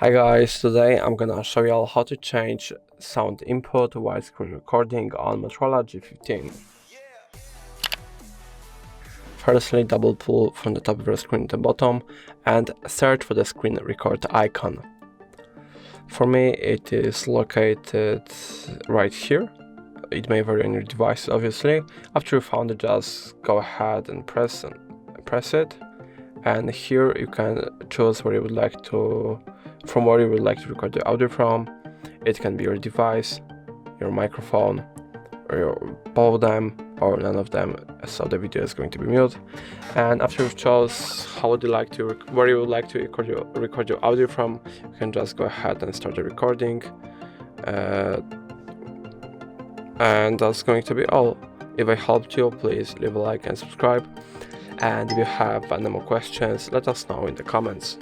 Hi guys, today I'm gonna show you all how to change sound input while screen recording on Motorola G15. Firstly, double pull from the top of the screen to the bottom and search for the screen record icon. For me it is located right here. It may vary on your device obviously. After you found it, just go ahead and press it, and here you can choose where you would like to record the audio from. It can be your device, your microphone, or both of them, or none of them, so the video is going to be mute. And after you've chose where you would like to record your audio from, you can just go ahead and start the recording. And that's going to be all. If I helped you, please leave a like and subscribe. And if you have any more questions, let us know in the comments.